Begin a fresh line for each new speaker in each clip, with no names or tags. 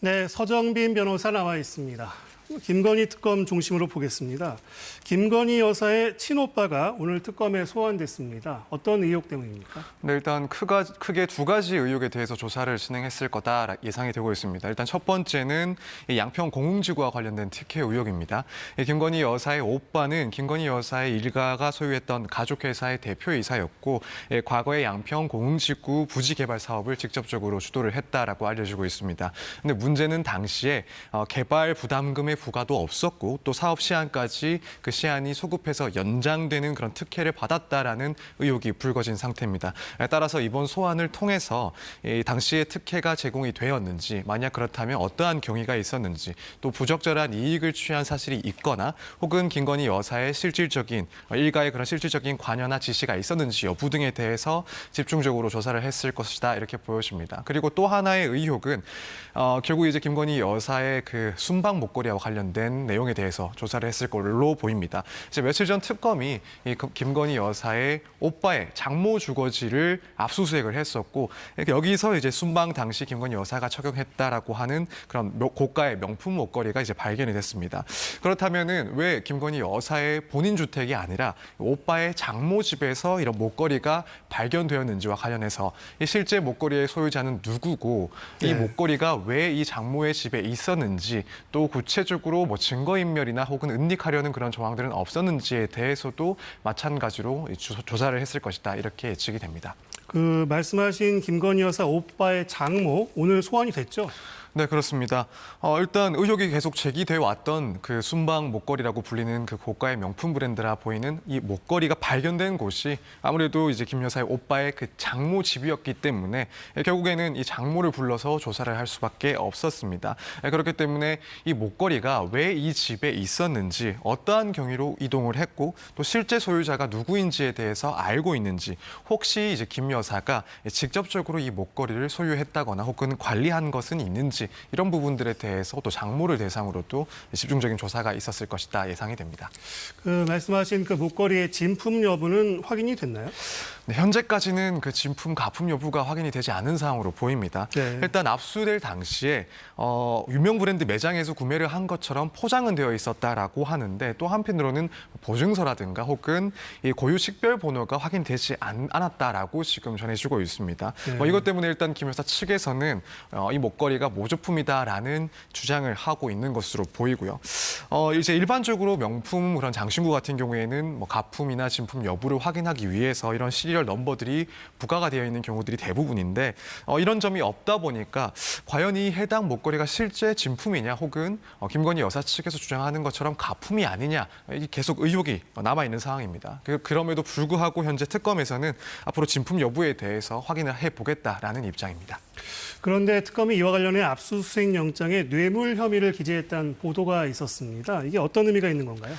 네, 서정빈 변호사 나와 있습니다. 김건희 특검 중심으로 보겠습니다. 김건희 여사의 친오빠가 오늘 특검에 소환됐습니다. 어떤 의혹 때문입니까?
네, 일단 크게 두 가지 의혹에 대해서 조사를 진행했을 거다 예상이 되고 있습니다. 일단 첫 번째는 양평 공흥지구와 관련된 특혜 의혹입니다. 김건희 여사의 오빠는 김건희 여사의 일가가 소유했던 가족회사의 대표이사였고, 과거에 양평 공흥지구 부지 개발 사업을 직접적으로 주도를 했다라고 알려지고 있습니다. 근데 문제는 당시에 개발 부담금의 부과도 없었고, 또 사업 시한까지 그 시한이 소급해서 연장되는 그런 특혜를 받았다라는 의혹이 불거진 상태입니다. 따라서 이번 소환을 통해서 당시에 특혜가 제공이 되었는지, 만약 그렇다면 어떠한 경위가 있었는지, 또 부적절한 이익을 취한 사실이 있거나 혹은 김건희 여사의 일가의 그런 실질적인 관여나 지시가 있었는지 여부 등에 대해서 집중적으로 조사를 했을 것이다, 이렇게 보여집니다. 그리고 또 하나의 의혹은 결국 이제 김건희 여사의 그 순방 목걸이와 관련된 내용에 대해서 조사를 했을 걸로 보입니다. 이제 며칠 전 특검이 이 김건희 여사의 오빠의 장모 주거지를 압수수색을 했었고, 여기서 이제 순방 당시 김건희 여사가 착용했다라고 하는 그런 고가의 명품 목걸이가 이제 발견이 됐습니다. 그렇다면은 왜 김건희 여사의 본인 주택이 아니라 오빠의 장모 집에서 이런 목걸이가 발견되었는지와 관련해서 이 실제 목걸이의 소유자는 누구고, 이 목걸이가 왜 이 장모의 집에 있었는지, 또 구체적으로 뭐 증거인멸이나 혹은 은닉하려는 그런 정황들은 없었는지에 대해서도 마찬가지로 조사를 했을 것이다, 이렇게 예측이 됩니다.
그 말씀하신 김건희 여사 오빠의 장모 오늘 소환이 됐죠?
네, 그렇습니다. 일단 의혹이 계속 제기되어 왔던 그 순방 목걸이라고 불리는 그 고가의 명품 브랜드라 보이는 이 목걸이가 발견된 곳이 아무래도 이제 김 여사의 오빠의 그 장모 집이었기 때문에 결국에는 이 장모를 불러서 조사를 할 수밖에 없었습니다. 그렇기 때문에 이 목걸이가 왜 이 집에 있었는지, 어떠한 경위로 이동을 했고, 또 실제 소유자가 누구인지에 대해서 알고 있는지, 혹시 이제 김 여사가 직접적으로 이 목걸이를 소유했다거나 혹은 관리한 것은 있는지, 이런 부분들에 대해서 또 장모를 대상으로도 집중적인 조사가 있었을 것이다, 예상이 됩니다.
그 말씀하신 그 목걸이의 진품 여부는 확인이 됐나요?
네, 현재까지는 그 진품 가품 여부가 확인이 되지 않은 상황으로 보입니다.
네.
일단 압수될 당시에 유명 브랜드 매장에서 구매를 한 것처럼 포장은 되어 있었다라고 하는데, 또 한편으로는 보증서라든가 혹은 이 고유 식별 번호가 확인되지 않았다라고 지금 전해지고 있습니다.
네.
이것 때문에 일단 김 여사 측에서는 이 목걸이가 모조품이다라는 주장을 하고 있는 것으로 보이고요. 이제 일반적으로 명품 그런 장신구 같은 경우에는 뭐 가품이나 진품 여부를 확인하기 위해서 이런 시리얼 넘버들이 부과가 되어 있는 경우들이 대부분인데, 이런 점이 없다 보니까 과연 이 해당 목걸이가 실제 진품이냐, 혹은 김건희 여사 측에서 주장하는 것처럼 가품이 아니냐, 계속 의혹이 남아 있는 상황입니다. 그럼에도 불구하고 현재 특검에서는 앞으로 진품 여부에 대해서 확인을 해보겠다라는 입장입니다.
그런데 특검이 이와 관련해 압수수색 영장에 뇌물 혐의를 기재했다는 보도가 있었습니다. 이게 어떤 의미가 있는 건가요?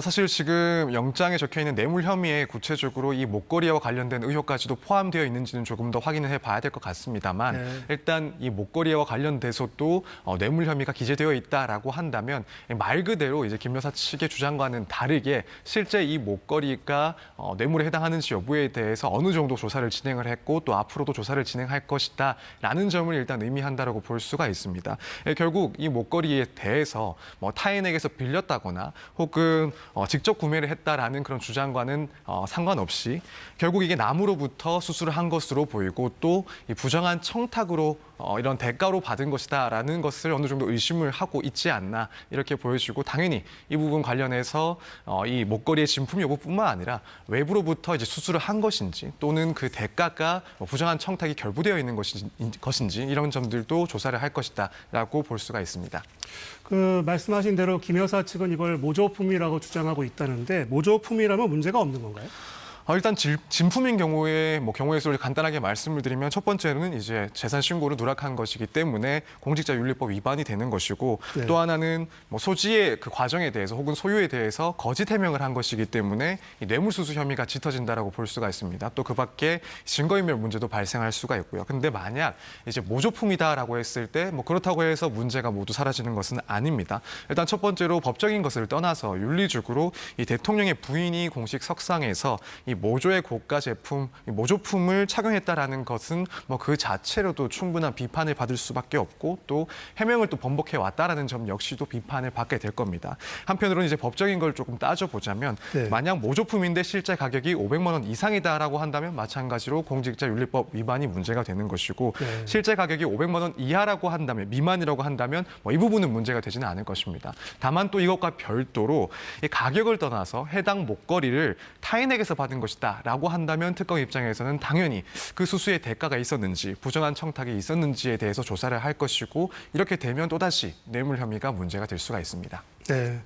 사실 지금 영장에 적혀있는 뇌물 혐의에 구체적으로 이 목걸이와 관련된 의혹까지도 포함되어 있는지는 조금 더 확인을 해봐야 될 것 같습니다만,
네.
일단 이 목걸이와 관련돼서도 뇌물 혐의가 기재되어 있다라고 한다면 말 그대로 이제 김 여사 측의 주장과는 다르게 실제 이 목걸이가 뇌물에 해당하는지 여부에 대해서 어느 정도 조사를 진행을 했고, 또 앞으로도 조사를 진행할 것이다라는 점을 일단 의미한다라고 볼 수가 있습니다. 결국 이 목걸이에 대해서 뭐 타인에게서 빌렸다거나 혹은 직접 구매를 했다라는 그런 주장과는 상관없이 결국 이게 남으로부터 수수를 한 것으로 보이고, 또 이 부정한 청탁으로 이런 대가로 받은 것이다라는 것을 어느 정도 의심을 하고 있지 않나, 이렇게 보여지고, 당연히 이 부분 관련해서 이 목걸이의 진품 여부뿐만 아니라 외부로부터 이제 수수를 한 것인지, 또는 그 대가가 부정한 청탁이 결부되어 있는 것인지 이런 점들도 조사를 할 것이다라고 볼 수가 있습니다.
그 말씀하신 대로 김 여사 측은 이걸 모조품이라고 주장하고 있다는데, 모조품이라면 문제가 없는 건가요?
일단 진품인 경우에 경우의 수를 간단하게 말씀을 드리면, 첫 번째는 이제 재산 신고를 누락한 것이기 때문에 공직자윤리법 위반이 되는 것이고,
네.
또 하나는 소지의 그 과정에 대해서 혹은 소유에 대해서 거짓 해명을 한 것이기 때문에 이 뇌물수수 혐의가 짙어진다라고 볼 수가 있습니다. 또 그밖에 증거인멸 문제도 발생할 수가 있고요. 근데 만약 이제 모조품이다라고 했을 때 그렇다고 해서 문제가 모두 사라지는 것은 아닙니다. 일단 첫 번째로 법적인 것을 떠나서 윤리적으로 이 대통령의 부인이 공식 석상에서 이 모조의 고가 제품, 이 모조품을 착용했다라는 것은 뭐 그 자체로도 충분한 비판을 받을 수밖에 없고 또 해명을 또 번복해 왔다라는 점 역시도 비판을 받게 될 겁니다. 한편으로는 이제 법적인 걸 조금 따져보자면
네.
만약 모조품인데 실제 가격이 500만 원 이상이다라고 한다면 마찬가지로 공직자윤리법 위반이 문제가 되는 것이고
네.
실제 가격이 500만 원 이하라고 한다면 미만이라고 한다면 뭐 이 부분은 문제가 되지는 않을 것입니다. 다만 또 이것과 별도로 이 가격을 떠나서 해당 목걸이를 타인에게서 받은 것이다라고 한다면 특검 입장에서는 당연히 그 수수의 대가가 있었는지 부정한 청탁이 있었는지에 대해서 조사를 할 것이고 이렇게 되면 또다시 뇌물 혐의가 문제가 될 수가 있습니다.
네.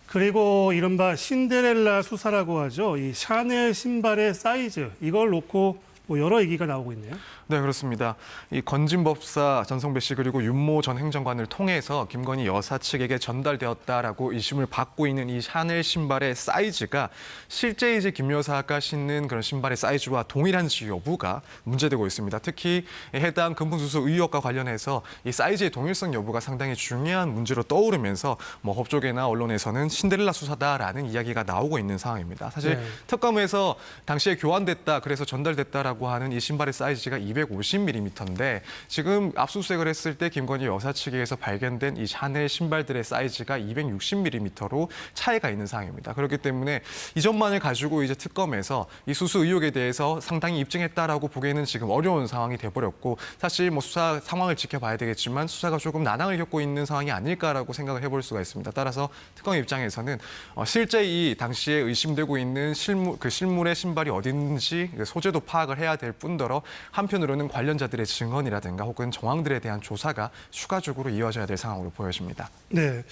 그리고 이른바 신데렐라 수사라고 하죠. 이 샤넬 신발의 사이즈 이걸 놓고 뭐 여러 얘기가 나오고 있네요.
네, 그렇습니다. 이 건진법사 전성배 씨 그리고 윤모 전 행정관을 통해서 김건희 여사 측에게 전달되었다라고 의심을 받고 있는 이 샤넬 신발의 사이즈가 실제 이제 김 여사가 신는 그런 신발의 사이즈와 동일한지 여부가 문제되고 있습니다. 특히 해당 금품수수 의혹과 관련해서 이 사이즈의 동일성 여부가 상당히 중요한 문제로 떠오르면서 뭐 법조계나 언론에서는 신데렐라 수사다라는 이야기가 나오고 있는 상황입니다. 사실
네.
특검에서 당시에 교환됐다, 그래서 전달됐다라고 하는 이 신발의 사이즈가 250mm인데 지금 압수수색을 했을 때 김건희 여사 측에서 발견된 이 샤넬 신발들의 사이즈가 260mm로 차이가 있는 상황입니다. 그렇기 때문에 이 점만을 가지고 이제 특검에서 이 수수 의혹에 대해서 상당히 입증했다라고 보기에는 지금 어려운 상황이 돼버렸고 사실 뭐 수사 상황을 지켜봐야 되겠지만 수사가 조금 난항을 겪고 있는 상황이 아닐까라고 생각을 해볼 수가 있습니다. 따라서 특검 입장에서는 실제 이 당시에 의심되고 있는 실물의 신발이 어디 있는지 소재도 파악을 해야 될 뿐더러 한편으로는 관련자들의 증언이라든가 혹은 정황들에 대한 조사가 추가적으로 이어져야 될 상황으로 보여집니다.
네.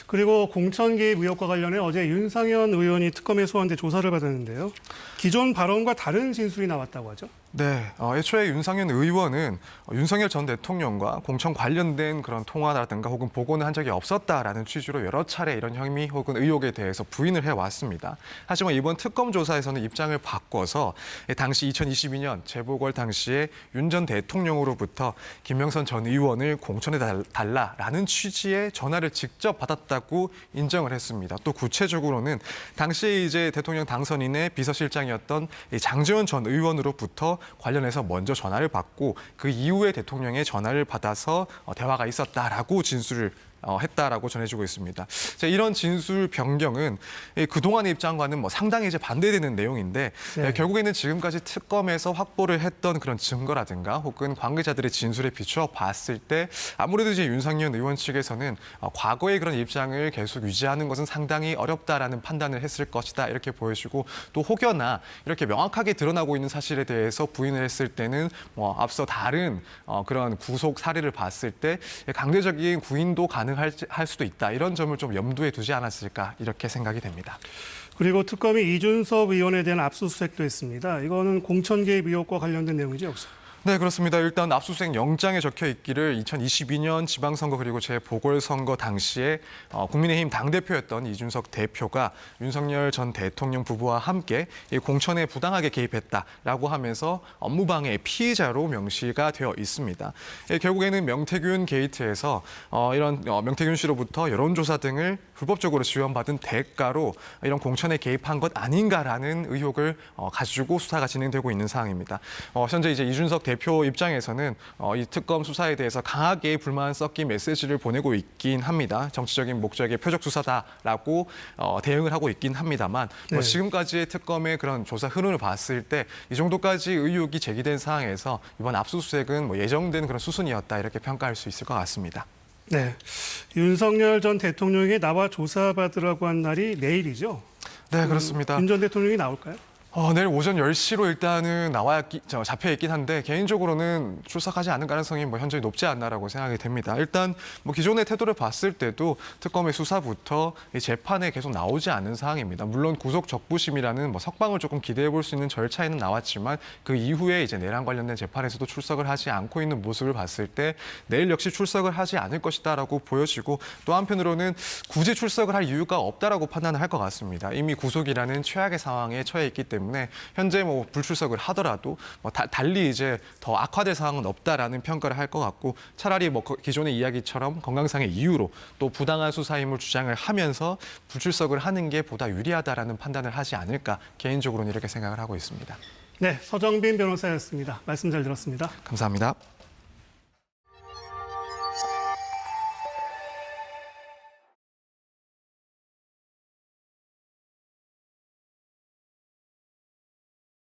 그리고 공천 개입 의혹과 관련해 어제 윤상현 의원이 특검에 소환돼 조사를 받았는데요. 기존 발언과 다른 진술이 나왔다고 하죠.
네, 애초에 윤상현 의원은 윤석열 전 대통령과 공천 관련된 그런 통화라든가 혹은 보고는 한 적이 없었다라는 취지로 여러 차례 이런 혐의 혹은 의혹에 대해서 부인을 해왔습니다. 하지만 이번 특검 조사에서는 입장을 바꿔서 당시 2022년 재보궐 당시에 윤 전 대통령으로부터 김명선 전 의원을 공천해 달라라는 취지의 전화를 직접 받았다고 인정을 했습니다. 또 구체적으로는 당시에 이제 대통령 당선인의 비서실장이었던 장제원 전 의원으로부터 관련해서 먼저 전화를 받고 그 이후에 대통령의 전화를 받아서 대화가 있었다라고 진술을 했다라고 전해지고 있습니다. 이런 진술 변경은 그동안의 입장과는 뭐 상당히 이제 반대되는 내용인데
네.
결국에는 지금까지 특검에서 확보를 했던 그런 증거라든가 혹은 관계자들의 진술에 비추어 봤을 때 아무래도 이제 윤상현 의원 측에서는 과거의 그런 입장을 계속 유지하는 것은 상당히 어렵다라는 판단을 했을 것이다 이렇게 보여지고 또 혹여나 이렇게 명확하게 드러나고 있는 사실에 대해서 부인을 했을 때는 뭐 앞서 다른 그런 구속 사례를 봤을 때 강제적인 구인도 가능할 수도 있다. 이런 점을 좀 염두에 두지 않았을까 이렇게 생각이 됩니다.
그리고 특검이 이준석 의원에 대한 압수수색도 했습니다. 이거는 공천 개입 의혹과 관련된 내용이죠, 역시.
네, 그렇습니다. 일단 압수수색 영장에 적혀 있기를 2022년 지방선거 그리고 재보궐선거 당시에 국민의힘 당대표였던 이준석 대표가 윤석열 전 대통령 부부와 함께 이 공천에 부당하게 개입했다라고 하면서 업무방해 피의자로 명시가 되어 있습니다. 결국에는 명태균 게이트에서 이런 명태균 씨로부터 여론조사 등을 불법적으로 지원받은 대가로 이런 공천에 개입한 것 아닌가라는 의혹을 가지고 수사가 진행되고 있는 상황입니다. 현재 이제 이준석 대표 입장에서는 이 특검 수사에 대해서 강하게 불만 섞인 메시지를 보내고 있긴 합니다. 정치적인 목적의 표적 수사다라고 대응을 하고 있긴 합니다만
네.
지금까지의 특검의 그런 조사 흐름을 봤을 때 이 정도까지 의혹이 제기된 상황에서 이번 압수수색은 뭐 예정된 그런 수순이었다 이렇게 평가할 수 있을 것 같습니다.
네. 윤석열 전 대통령이 나와 조사받으라고 한 날이 내일이죠.
네, 그렇습니다.
윤 전 대통령이 나올까요?
내일 오전 10시로 일단은 잡혀 있긴 한데 개인적으로는 출석하지 않을 가능성이 뭐 현저히 높지 않나라고 생각이 됩니다. 일단 뭐 기존의 태도를 봤을 때도 특검의 수사부터 이 재판에 계속 나오지 않는 상황입니다. 물론 구속 적부심이라는 뭐 석방을 조금 기대해 볼 수 있는 절차에는 나왔지만 그 이후에 이제 내란 관련된 재판에서도 출석을 하지 않고 있는 모습을 봤을 때 내일 역시 출석을 하지 않을 것이다라고 보여지고 또 한편으로는 굳이 출석을 할 이유가 없다라고 판단을 할 것 같습니다. 이미 구속이라는 최악의 상황에 처해 있기 때문에 때문에 현재 뭐 불출석을 하더라도 뭐 달리 이제 더 악화될 사항은 없다라는 평가를 할 것 같고 차라리 뭐 기존의 이야기처럼 건강상의 이유로 또 부당한 수사임을 주장을 하면서 불출석을 하는 게 보다 유리하다라는 판단을 하지 않을까 개인적으로는 이렇게 생각을 하고 있습니다.
네, 서정빈 변호사였습니다. 말씀 잘 들었습니다.
감사합니다.